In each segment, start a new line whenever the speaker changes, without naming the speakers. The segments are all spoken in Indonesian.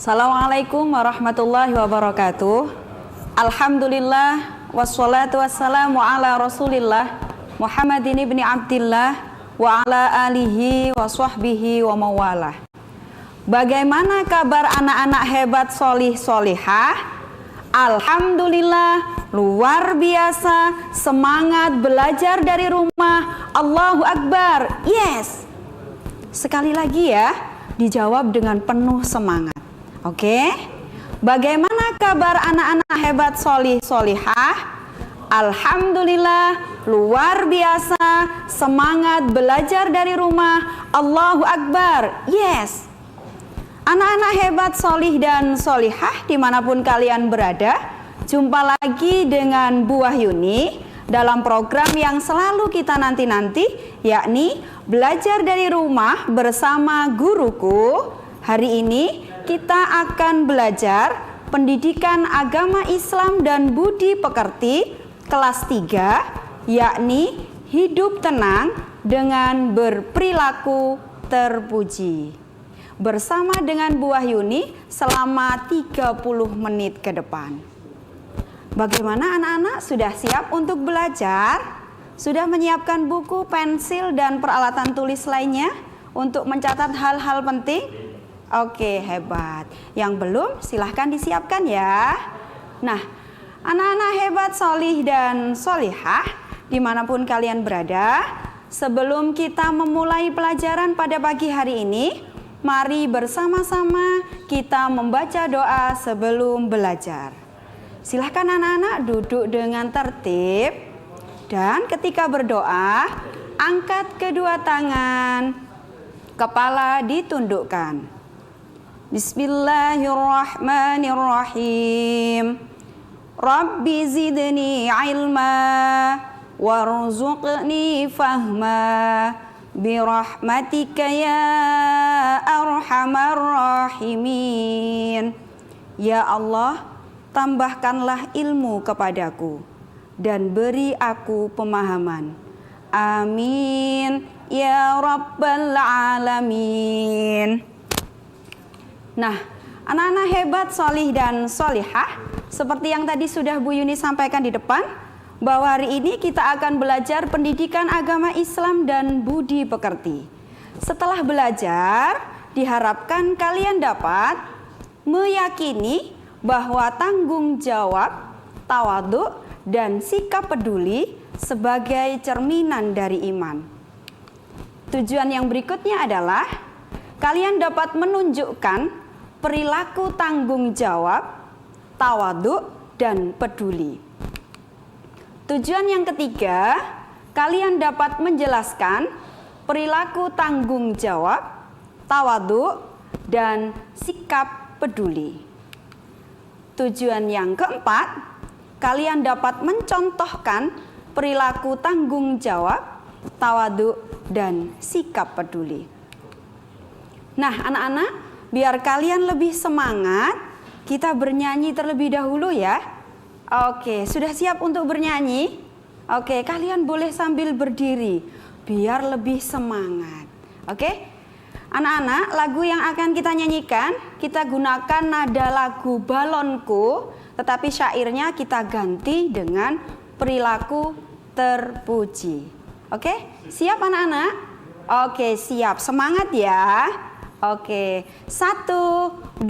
Assalamualaikum warahmatullahi wabarakatuh. Alhamdulillah wassalatu wassalamu ala Rasulillah Muhammadin ibni Abdillah wa ala alihi wa sahbihi wa mawalah. Bagaimana kabar anak-anak hebat solih solihah? Alhamdulillah, luar biasa, semangat belajar dari rumah. Allahu Akbar. Yes. Sekali lagi ya, dijawab dengan penuh semangat. Oke, bagaimana kabar anak-anak hebat solih solihah? Alhamdulillah, luar biasa, semangat belajar dari rumah. Allahu Akbar. Yes. Anak-anak hebat solih dan solihah dimanapun kalian berada, jumpa lagi dengan Bu Wahyuni dalam program yang selalu kita nanti-nanti, yakni belajar dari rumah bersama guruku. Hari ini kita akan belajar pendidikan agama Islam dan budi pekerti kelas 3, yakni hidup tenang dengan berperilaku terpuji. Bersama dengan Bu Wahyuni selama 30 menit ke depan. Bagaimana anak-anak, sudah siap untuk belajar? Sudah menyiapkan buku, pensil, dan peralatan tulis lainnya untuk mencatat hal-hal penting? Oke, hebat. Yang belum, silahkan disiapkan ya. Nah, anak-anak hebat solih dan solihah, dimanapun kalian berada, sebelum kita memulai pelajaran pada pagi hari ini, mari bersama-sama kita membaca doa sebelum belajar. Silahkan anak-anak duduk dengan tertib, dan ketika berdoa, angkat kedua tangan, kepala ditundukkan. Bismillahirrahmanirrahim. Rabbi zidni ilma warzuqni fahma birahmatika ya arhamar rahimin. Ya Allah, tambahkanlah ilmu kepadaku dan beri aku pemahaman. Amin ya rabbal alamin. Nah, anak-anak hebat solih dan solihah, seperti yang tadi sudah Bu Yuni sampaikan di depan, bahwa hari ini kita akan belajar pendidikan agama Islam dan budi pekerti. Setelah belajar, diharapkan kalian dapat meyakini bahwa tanggung jawab, tawadhu, dan sikap peduli sebagai cerminan dari iman. Tujuan yang berikutnya adalah kalian dapat menunjukkan perilaku tanggung jawab, tawadhu, dan peduli. Tujuan yang ketiga, kalian dapat menjelaskan perilaku tanggung jawab, tawadhu, dan sikap peduli. Tujuan yang keempat, kalian dapat mencontohkan perilaku tanggung jawab, tawadhu, dan sikap peduli. Nah, anak-anak, biar kalian lebih semangat, kita bernyanyi terlebih dahulu ya. Oke, sudah siap untuk bernyanyi? Oke, kalian boleh sambil berdiri biar lebih semangat. Oke? Anak-anak, lagu yang akan kita nyanyikan, kita gunakan nada lagu Balonku, tetapi syairnya kita ganti dengan perilaku terpuji. Oke? Siap anak-anak? Oke, siap. Semangat ya. Oke, 1, 2,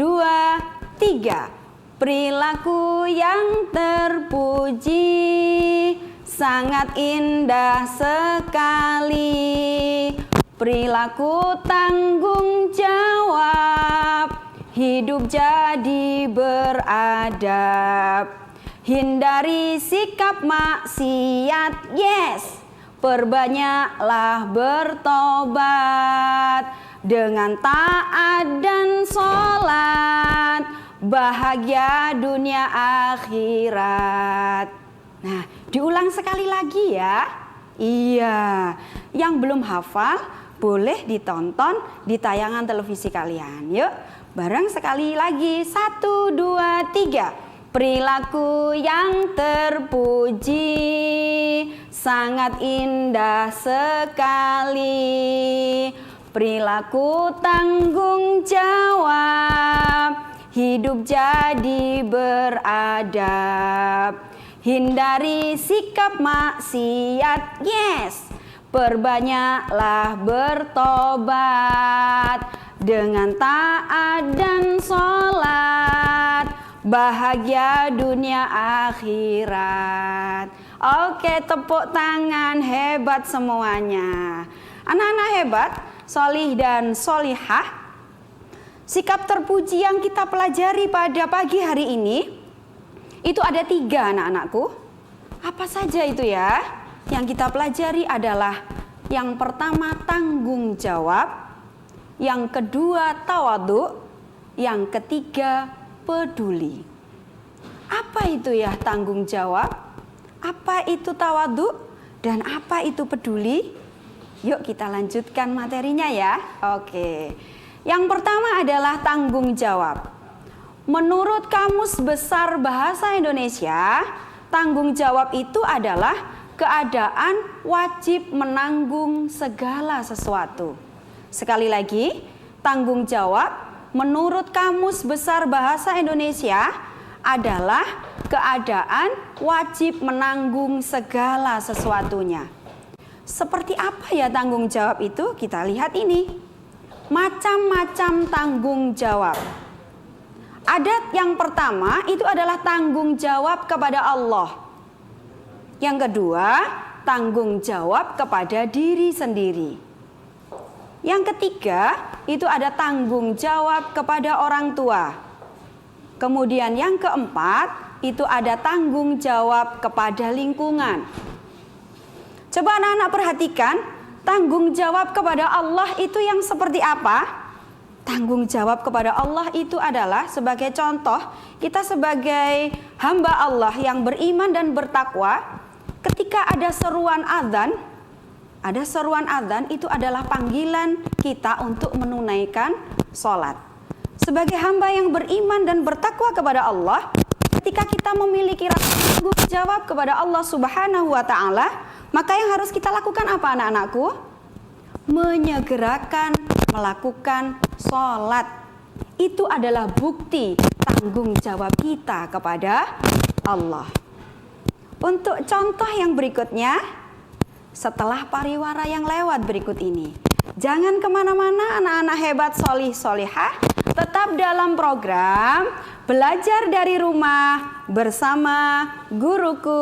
3. Perilaku yang terpuji sangat indah sekali. Perilaku tanggung jawab, hidup jadi beradab. Hindari sikap maksiat, yes. Perbanyaklah bertobat. Dengan taat dan sholat, bahagia dunia akhirat. Nah, diulang sekali lagi ya. Iya, yang belum hafal boleh ditonton di tayangan televisi kalian. Yuk, bareng sekali lagi. 1, 2, 3. Perilaku yang terpuji sangat indah sekali. Perilaku tanggung jawab, hidup jadi beradab. Hindari sikap maksiat, yes. Perbanyaklah bertobat dengan taat dan sholat, bahagia dunia akhirat. Oke, tepuk tangan, hebat semuanya. Anak-anak hebat, solih dan solihah. Sikap terpuji yang kita pelajari pada pagi hari ini, itu ada 3 anak-anakku. Apa saja itu ya? Yang kita pelajari adalah yang pertama tanggung jawab, yang kedua tawadhu, yang ketiga peduli. Apa itu ya tanggung jawab? Apa itu tawadhu? Dan apa itu peduli? Yuk kita lanjutkan materinya ya. Oke. Yang pertama adalah tanggung jawab. Menurut Kamus Besar Bahasa Indonesia, tanggung jawab itu adalah keadaan wajib menanggung segala sesuatu. Sekali lagi, tanggung jawab menurut Kamus Besar Bahasa Indonesia adalah keadaan wajib menanggung segala sesuatunya. Seperti apa ya tanggung jawab itu? Kita lihat ini. Macam-macam tanggung jawab. Ada yang pertama itu adalah tanggung jawab kepada Allah. Yang kedua, tanggung jawab kepada diri sendiri. Yang ketiga, itu ada tanggung jawab kepada orang tua. Kemudian yang keempat, itu ada tanggung jawab kepada lingkungan. Coba anak-anak perhatikan, tanggung jawab kepada Allah itu yang seperti apa? Tanggung jawab kepada Allah itu adalah sebagai contoh, kita sebagai hamba Allah yang beriman dan bertakwa, ketika ada seruan adzan itu adalah panggilan kita untuk menunaikan sholat. Sebagai hamba yang beriman dan bertakwa kepada Allah, ketika kita memiliki rasa tanggung jawab kepada Allah Subhanahu wa Ta'ala, maka yang harus kita lakukan apa anak-anakku? Menyegerakan melakukan sholat. Itu adalah bukti tanggung jawab kita kepada Allah. Untuk contoh yang berikutnya, setelah pariwara yang lewat berikut ini, jangan kemana-mana anak-anak hebat solih solihah, tetap dalam program Belajar dari Rumah bersama Guruku.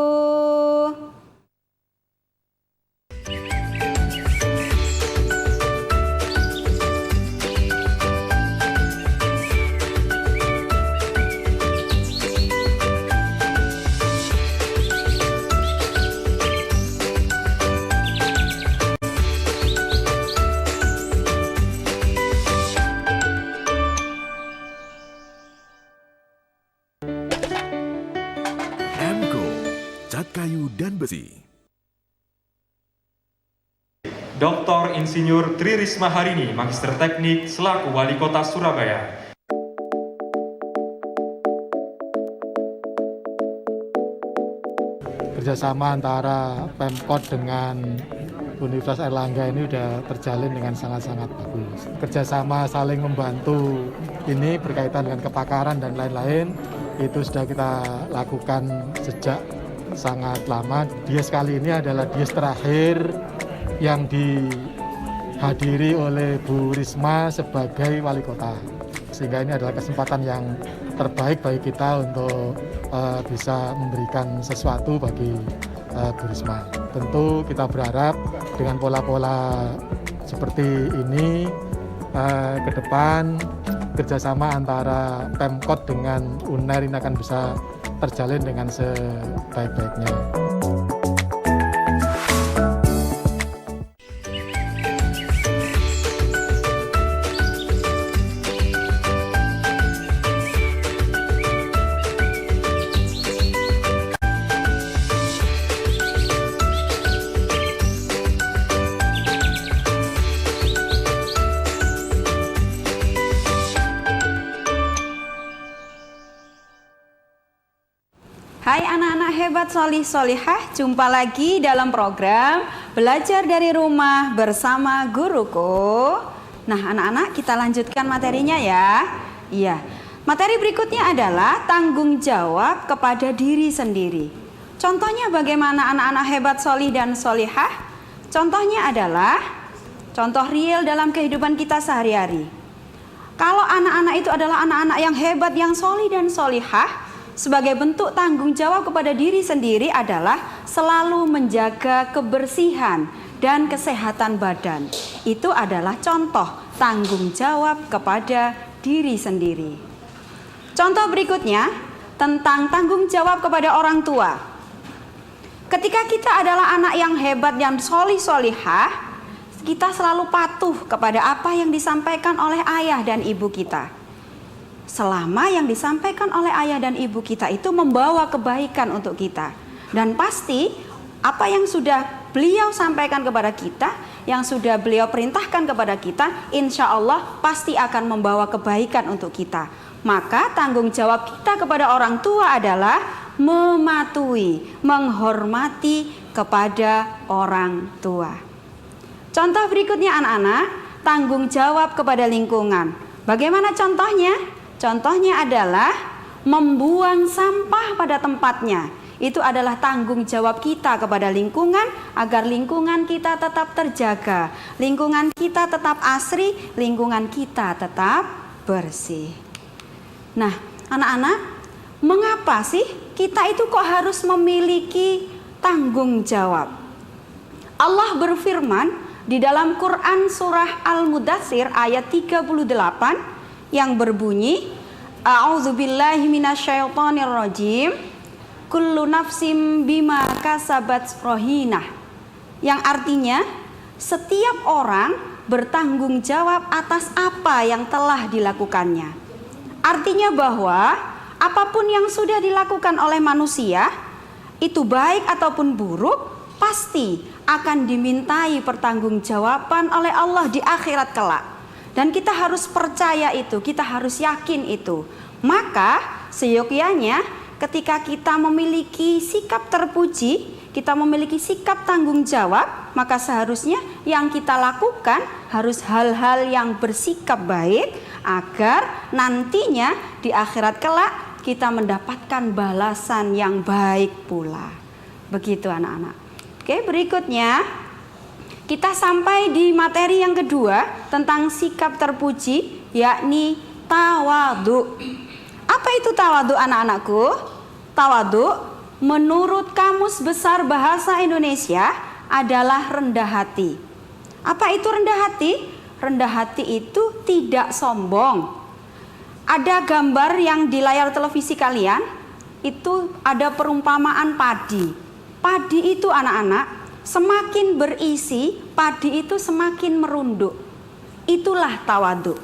Kayu dan besi.
Dr. Insinyur Tri Risma Harini, Magister Teknik selaku Wali Kota Surabaya.
Kerjasama antara Pemkot dengan Universitas Airlangga ini sudah terjalin dengan sangat-sangat bagus. Kerjasama saling membantu ini berkaitan dengan kepakaran dan lain-lain, itu sudah kita lakukan sejak sangat lama. Dies kali ini adalah dies terakhir yang dihadiri oleh Bu Risma sebagai wali kota, sehingga ini adalah kesempatan yang terbaik bagi kita untuk bisa memberikan sesuatu bagi Bu Risma. Tentu kita berharap dengan pola-pola seperti ini ke depan kerjasama antara Pemkot dengan UNER ini akan bisa terjalin dengan sebaik-baiknya.
Hai anak-anak hebat solih solihah, jumpa lagi dalam program Belajar dari Rumah bersama Guruku. Nah anak-anak, kita lanjutkan materinya ya. Iya, Materi berikutnya adalah tanggung jawab kepada diri sendiri. Contohnya bagaimana anak-anak hebat solih dan solihah? Contohnya adalah contoh real dalam kehidupan kita sehari-hari. Kalau anak-anak itu adalah anak-anak yang hebat, yang solih dan solihah, sebagai bentuk tanggung jawab kepada diri sendiri adalah selalu menjaga kebersihan dan kesehatan badan. Itu adalah contoh tanggung jawab kepada diri sendiri. Contoh berikutnya tentang tanggung jawab kepada orang tua. Ketika kita adalah anak yang hebat, yang solih-solihah, kita selalu patuh kepada apa yang disampaikan oleh ayah dan ibu kita. Selama yang disampaikan oleh ayah dan ibu kita itu membawa kebaikan untuk kita. Dan pasti apa yang sudah beliau sampaikan kepada kita, yang sudah beliau perintahkan kepada kita, insya Allah pasti akan membawa kebaikan untuk kita. Maka tanggung jawab kita kepada orang tua adalah mematuhi, menghormati kepada orang tua. Contoh berikutnya anak-anak, tanggung jawab kepada lingkungan. Bagaimana contohnya? Contohnya adalah membuang sampah pada tempatnya. Itu adalah tanggung jawab kita kepada lingkungan agar lingkungan kita tetap terjaga, lingkungan kita tetap asri, lingkungan kita tetap bersih. Nah, anak-anak, mengapa sih kita itu kok harus memiliki tanggung jawab? Allah berfirman di dalam Quran surah Al-Mudatsir ayat 38 yang berbunyi, A'udzubillahi minasyaitonirrajim, kullu nafsim bima kasabat rohinah. Yang artinya, setiap orang bertanggung jawab atas apa yang telah dilakukannya. Artinya bahwa apapun yang sudah dilakukan oleh manusia, itu baik ataupun buruk, pasti akan dimintai pertanggungjawaban oleh Allah di akhirat kelak. Dan kita harus percaya itu, kita harus yakin itu. Maka seyogyanya ketika kita memiliki sikap terpuji, kita memiliki sikap tanggung jawab, maka seharusnya yang kita lakukan harus hal-hal yang bersikap baik agar nantinya di akhirat kelak kita mendapatkan balasan yang baik pula. Begitu anak-anak. Oke, berikutnya kita sampai di materi yang kedua tentang sikap terpuji, yakni tawadhu. Apa itu tawadhu anak-anakku? Tawadhu menurut Kamus Besar Bahasa Indonesia adalah rendah hati. Apa itu rendah hati? Rendah hati itu tidak sombong. Ada gambar yang di layar televisi kalian, itu ada perumpamaan padi. Padi itu anak-anak, semakin berisi, padi itu semakin merunduk. Itulah tawadhu.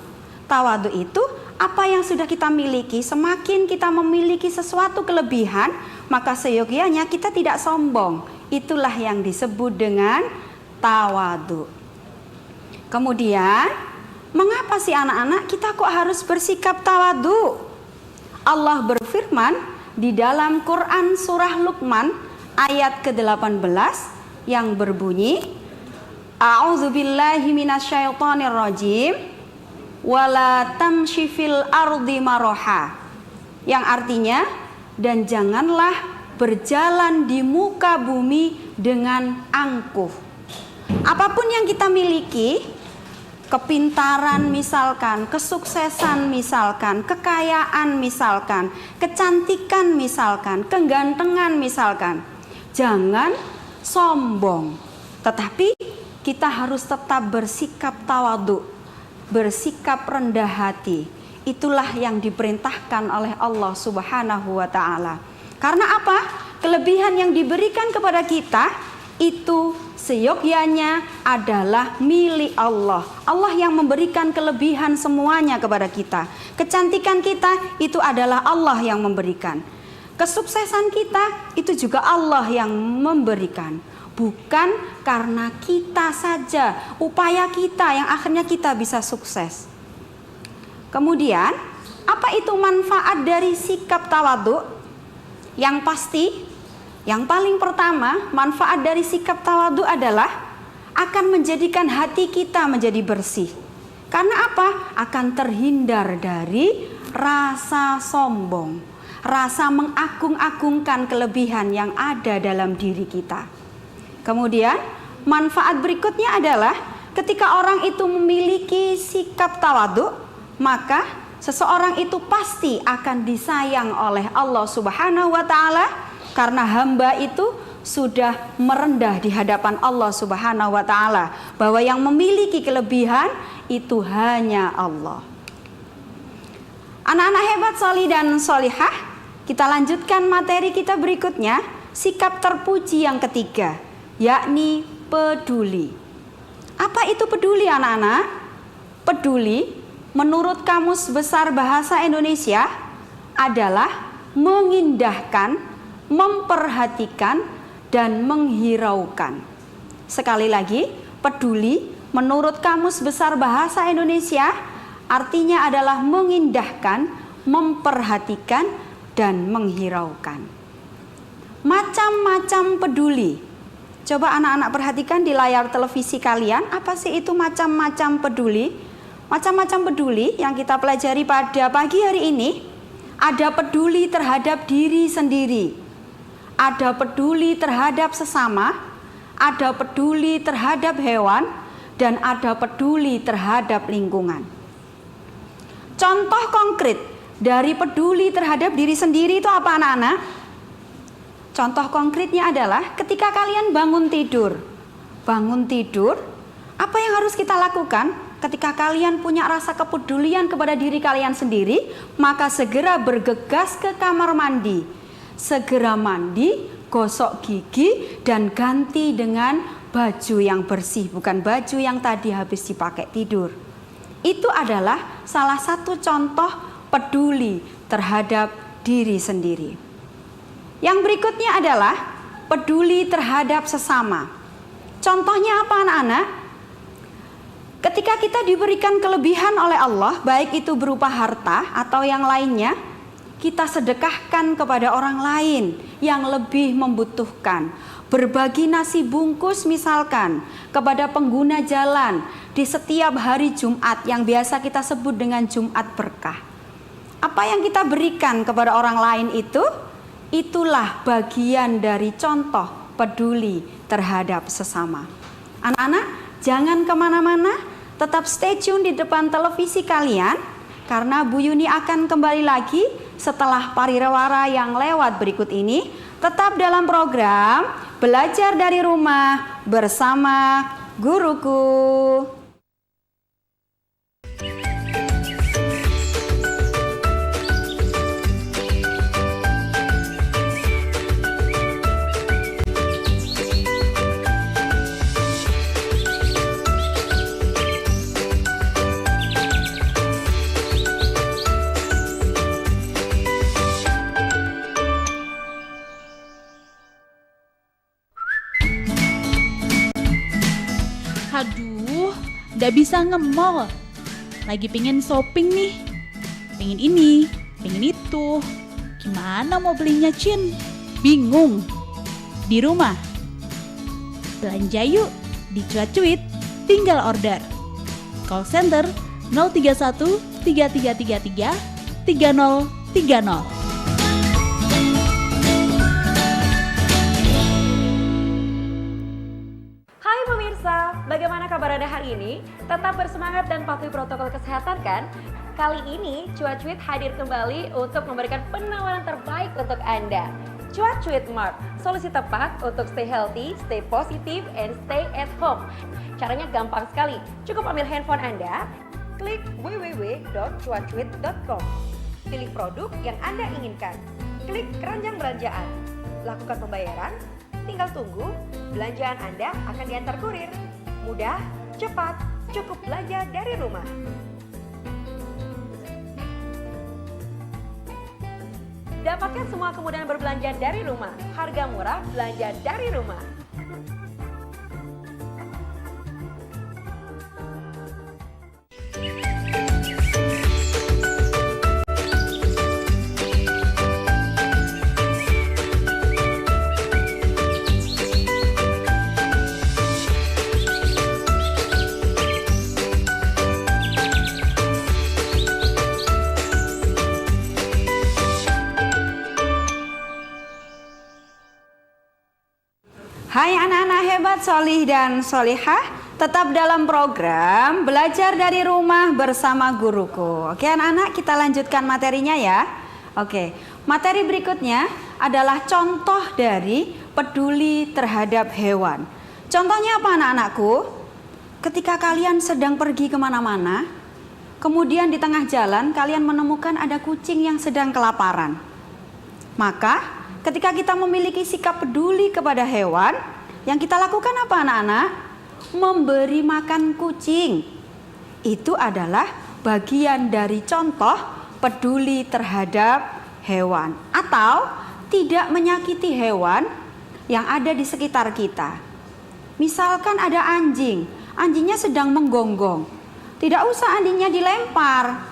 Tawadhu itu apa yang sudah kita miliki, semakin kita memiliki sesuatu kelebihan, maka seyogyanya kita tidak sombong. Itulah yang disebut dengan tawadhu. Kemudian, mengapa sih anak-anak kita kok harus bersikap tawadhu? Allah berfirman di dalam Quran surah Luqman ayat ke-18 yang berbunyi, A'udzubillahi minasyaitonirrajim, wala tamshi fil ardi maroha. Yang artinya, dan janganlah berjalan di muka bumi dengan angkuh. Apapun yang kita miliki, kepintaran misalkan, kesuksesan misalkan, kekayaan misalkan, kecantikan misalkan, kegantengan misalkan, jangan sombong. Tetapi kita harus tetap bersikap tawadhu, bersikap rendah hati. Itulah yang diperintahkan oleh Allah Subhanahu wa ta'ala. Karena apa? Kelebihan yang diberikan kepada kita itu seyogyanya adalah milik Allah. Allah yang memberikan kelebihan semuanya kepada kita. Kecantikan kita itu adalah Allah yang memberikan. Kesuksesan kita itu juga Allah yang memberikan. Bukan karena kita saja, upaya kita yang akhirnya kita bisa sukses. Kemudian, apa itu manfaat dari sikap tawadhu? Yang pasti, yang paling pertama, manfaat dari sikap tawadhu adalah akan menjadikan hati kita menjadi bersih. Karena apa? Akan terhindar dari rasa sombong, rasa mengagung-agungkan kelebihan yang ada dalam diri kita. Kemudian manfaat berikutnya adalah ketika orang itu memiliki sikap tawadhu, maka seseorang itu pasti akan disayang oleh Allah Subhanahu wa taala, karena hamba itu sudah merendah di hadapan Allah Subhanahu wa taala, bahwa yang memiliki kelebihan itu hanya Allah. Anak-anak hebat solih dan solihah, kita lanjutkan materi kita berikutnya, sikap terpuji yang ketiga, yakni peduli. Apa itu peduli anak-anak? Peduli menurut Kamus Besar Bahasa Indonesia adalah mengindahkan, memperhatikan, dan menghiraukan. Sekali lagi, peduli menurut Kamus Besar Bahasa Indonesia artinya adalah mengindahkan, memperhatikan, dan menghiraukan. Macam-macam peduli. Coba anak-anak perhatikan di layar televisi kalian, apa sih itu macam-macam peduli? Macam-macam peduli yang kita pelajari pada pagi hari ini, ada peduli terhadap diri sendiri, ada peduli terhadap sesama, ada peduli terhadap hewan, dan ada peduli terhadap lingkungan. Contoh konkret dari peduli terhadap diri sendiri itu apa anak-anak? Contoh konkretnya adalah ketika kalian bangun tidur. Bangun tidur, apa yang harus kita lakukan? Ketika kalian punya rasa kepedulian kepada diri kalian sendiri, maka segera bergegas ke kamar mandi. Segera mandi, gosok gigi, dan ganti dengan baju yang bersih, bukan baju yang tadi habis dipakai tidur. Itu adalah salah satu contoh peduli terhadap diri sendiri. Yang berikutnya adalah peduli terhadap sesama. Contohnya apa anak-anak? Ketika kita diberikan kelebihan oleh Allah, baik itu berupa harta atau yang lainnya, kita sedekahkan kepada orang lain yang lebih membutuhkan. Berbagi nasi bungkus misalkan kepada pengguna jalan di setiap hari Jumat yang biasa kita sebut dengan Jumat berkah. Apa yang kita berikan kepada orang lain itu, itulah bagian dari contoh peduli terhadap sesama. Anak-anak, jangan kemana-mana, tetap stay tune di depan televisi kalian, karena Bu Yuni akan kembali lagi setelah pariwara yang lewat berikut ini, tetap dalam program Belajar dari Rumah bersama Guruku.
Aduh, gak bisa nge-mall. Lagi pengen shopping nih. Pengen ini, pengen itu. Gimana mau belinya, Cin? Bingung. Di rumah. Belanja yuk di Cuat-Cuit, tinggal order. Call center 031 3333 3030.
Bagaimana kabar Anda hari ini? Tetap bersemangat dan patuhi protokol kesehatan kan? Kali ini Cuat-Cuit hadir kembali untuk memberikan penawaran terbaik untuk Anda. Cuat-Cuit Mart, solusi tepat untuk stay healthy, stay positive, and stay at home. Caranya gampang sekali, cukup ambil handphone Anda, klik www.cuatcuit.com, pilih produk yang Anda inginkan, klik keranjang belanjaan, lakukan pembayaran, tinggal tunggu, belanjaan Anda akan diantar kurir. Mudah, cepat, cukup belanja dari rumah. Dapatkan semua kemudahan berbelanja dari rumah. Harga murah, belanja dari rumah.
Hai anak-anak hebat solih dan solihah, tetap dalam program belajar dari rumah bersama guruku. Oke anak-anak, kita lanjutkan materinya ya. Oke, materi berikutnya adalah contoh dari peduli terhadap hewan. Contohnya apa anak-anakku? Ketika kalian sedang pergi kemana-mana, kemudian di tengah jalan kalian menemukan ada kucing yang sedang kelaparan. Maka ketika kita memiliki sikap peduli kepada hewan, yang kita lakukan apa anak-anak? Memberi makan kucing. Itu adalah bagian dari contoh peduli terhadap hewan. Atau tidak menyakiti hewan yang ada di sekitar kita. Misalkan ada anjing, anjingnya sedang menggonggong. Tidak usah anjingnya dilempar.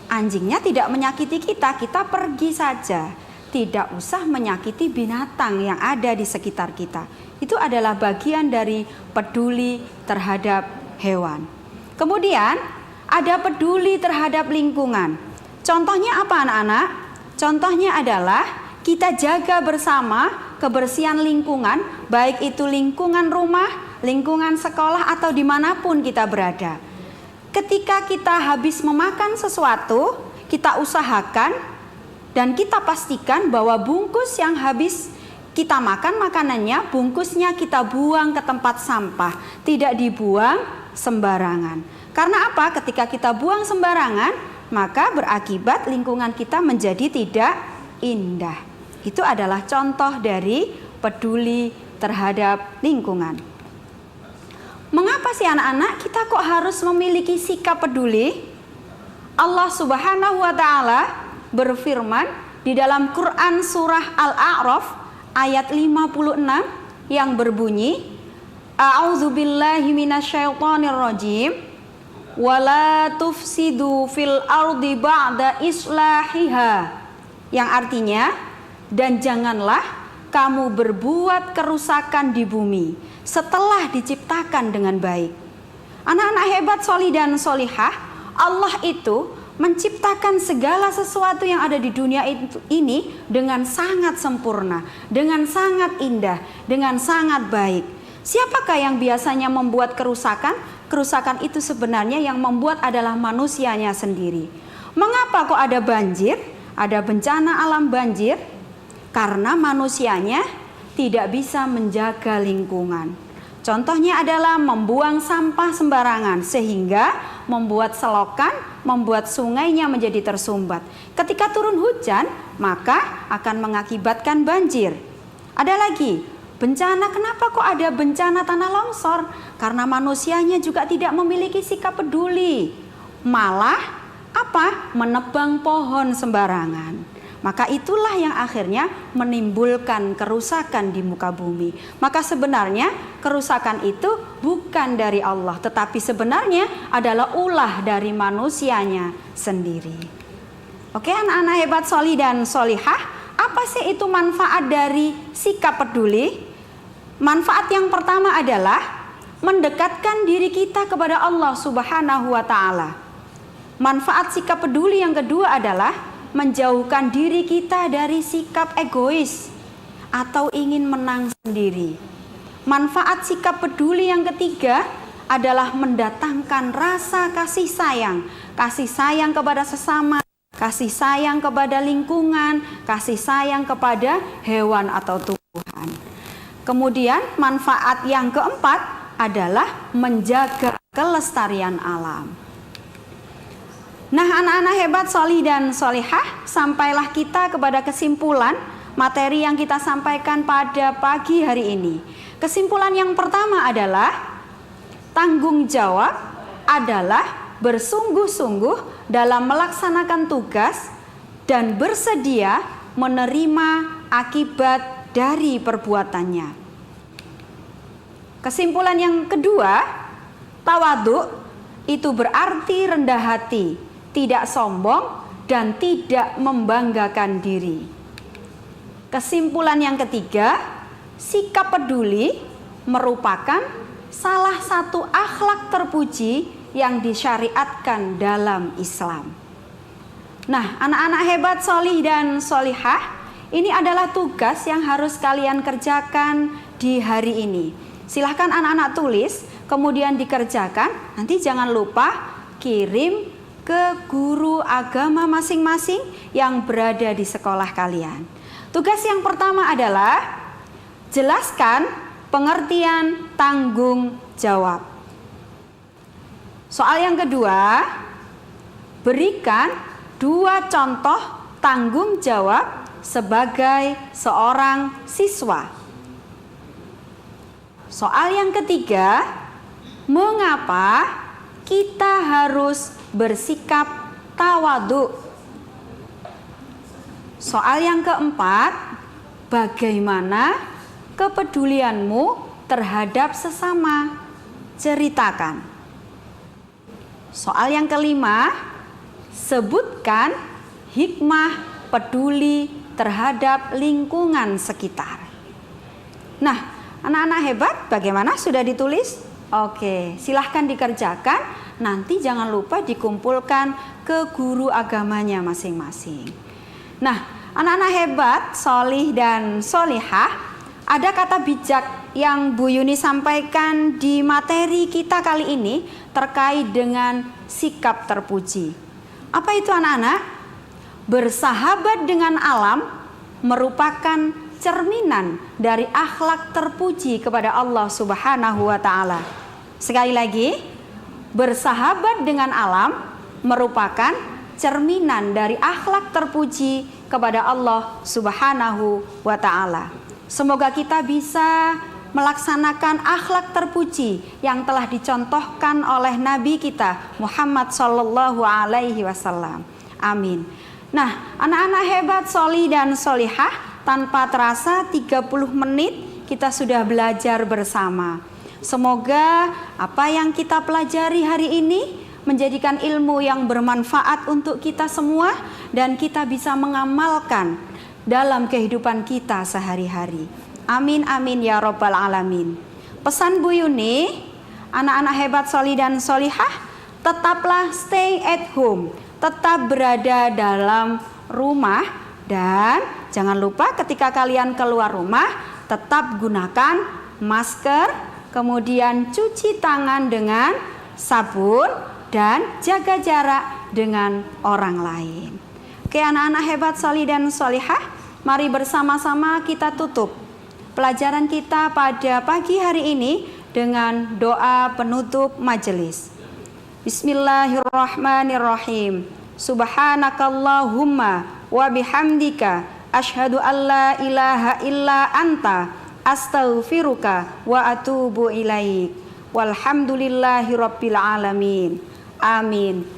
Anjingnya tidak menyakiti kita, kita pergi saja. Tidak usah menyakiti binatang yang ada di sekitar kita. Itu adalah bagian dari peduli terhadap hewan. Kemudian ada peduli terhadap lingkungan. Contohnya apa anak-anak? Contohnya adalah kita jaga bersama kebersihan lingkungan, baik itu lingkungan rumah, lingkungan sekolah atau dimanapun kita berada. Ketika kita habis memakan sesuatu, kita usahakan dan kita pastikan bahwa bungkus yang habis kita makan makanannya, bungkusnya kita buang ke tempat sampah, tidak dibuang sembarangan. Karena apa? Ketika kita buang sembarangan, maka berakibat lingkungan kita menjadi tidak indah. Itu adalah contoh dari peduli terhadap lingkungan. Mengapa sih anak-anak kita kok harus memiliki sikap peduli? Allah Subhanahu wa Ta'ala berfirman di dalam Quran surah Al-A'raf ayat 56 yang berbunyi, A'udzubillahi minasyaitonirrajim, wala tufsidu fil ardi ba'da islahiha, yang artinya, dan janganlah kamu berbuat kerusakan di bumi setelah diciptakan dengan baik. Anak-anak hebat solih dan solihah, Allah itu menciptakan segala sesuatu yang ada di dunia ini dengan sangat sempurna, dengan sangat indah, dengan sangat baik. Siapakah yang biasanya membuat kerusakan? Kerusakan itu sebenarnya yang membuat adalah manusianya sendiri. Mengapa kok ada banjir? Ada bencana alam banjir? Karena manusianya tidak bisa menjaga lingkungan. Contohnya adalah membuang sampah sembarangan sehingga membuat selokan, membuat sungainya menjadi tersumbat. Ketika turun hujan, maka akan mengakibatkan banjir. Ada lagi, bencana. Kenapa kok ada bencana tanah longsor? Karena manusianya juga tidak memiliki sikap peduli. Malah apa? Menebang pohon sembarangan. Maka itulah yang akhirnya menimbulkan kerusakan di muka bumi. Maka sebenarnya kerusakan itu bukan dari Allah, tetapi sebenarnya adalah ulah dari manusianya sendiri. Oke anak-anak hebat solih dan solihah, apa sih itu manfaat dari sikap peduli? Manfaat yang pertama adalah mendekatkan diri kita kepada Allah Subhanahu wa Ta'ala. Manfaat sikap peduli yang kedua adalah menjauhkan diri kita dari sikap egois atau ingin menang sendiri. Manfaat sikap peduli yang ketiga adalah mendatangkan rasa kasih sayang kepada sesama, kasih sayang kepada lingkungan, kasih sayang kepada hewan atau tumbuhan. Kemudian manfaat yang keempat adalah menjaga kelestarian alam. Nah anak-anak hebat solih dan solihah, sampailah kita kepada kesimpulan materi yang kita sampaikan pada pagi hari ini. Kesimpulan yang pertama adalah tanggung jawab adalah bersungguh-sungguh dalam melaksanakan tugas dan bersedia menerima akibat dari perbuatannya. Kesimpulan yang kedua, tawadhu itu berarti rendah hati, tidak sombong dan tidak membanggakan diri. Kesimpulan yang ketiga, sikap peduli merupakan salah satu akhlak terpuji yang disyariatkan dalam Islam. Nah, anak-anak hebat solih dan solihah, ini adalah tugas yang harus kalian kerjakan di hari ini? Silahkan anak-anak tulis, kemudian dikerjakan. Nanti jangan lupa kirim ke guru agama masing-masing yang berada di sekolah kalian. Tugas yang pertama adalah jelaskan pengertian tanggung jawab. Soal yang kedua, berikan 2 contoh tanggung jawab sebagai seorang siswa. Soal yang ketiga, mengapa kita harus bersikap tawadhu? Soal yang keempat, bagaimana kepedulianmu terhadap sesama? Ceritakan. Soal yang kelima, sebutkan hikmah peduli terhadap lingkungan sekitar. Nah, anak-anak hebat, bagaimana? Sudah ditulis? Oke, silahkan dikerjakan. Nanti jangan lupa dikumpulkan ke guru agamanya masing-masing. Nah, anak-anak hebat, solih dan solihah, ada kata bijak yang Bu Yuni sampaikan di materi kita kali ini terkait dengan sikap terpuji. Apa itu anak-anak? Bersahabat dengan alam merupakan cerminan dari akhlak terpuji kepada Allah Subhanahu wa Ta'ala. Sekali lagi, bersahabat dengan alam merupakan cerminan dari akhlak terpuji kepada Allah Subhanahu wa Ta'ala. Semoga kita bisa melaksanakan akhlak terpuji yang telah dicontohkan oleh Nabi kita Muhammad sallallahu alaihi wasallam. Amin. Nah, anak-anak hebat, solih dan solihah, tanpa terasa 30 menit kita sudah belajar bersama. Semoga apa yang kita pelajari hari ini menjadikan ilmu yang bermanfaat untuk kita semua dan kita bisa mengamalkan dalam kehidupan kita sehari-hari. Amin amin ya robbal alamin. Pesan Bu Yuni, anak-anak hebat, solih dan solihah, tetaplah stay at home, tetap berada dalam rumah, dan jangan lupa ketika kalian keluar rumah tetap gunakan masker, kemudian cuci tangan dengan sabun dan jaga jarak dengan orang lain. Oke anak-anak hebat, solih dan solihah, mari bersama-sama kita tutup pelajaran kita pada pagi hari ini dengan doa penutup majelis. Bismillahirrahmanirrahim. Subhanakallahumma wa bihamdika asyhadu an la ilaha illa anta astaghfiruka wa atubu ilaik. Walhamdulillahi rabbil alamin. Amin.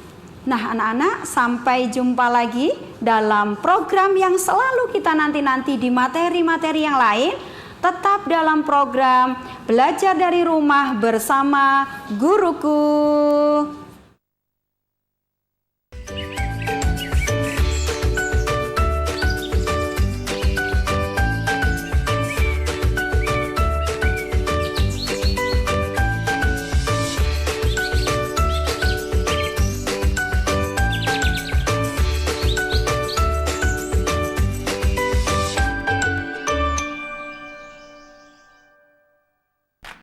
Nah anak-anak, sampai jumpa lagi dalam program yang selalu kita nanti-nanti di materi-materi yang lain. Tetap dalam program belajar dari rumah bersama guruku.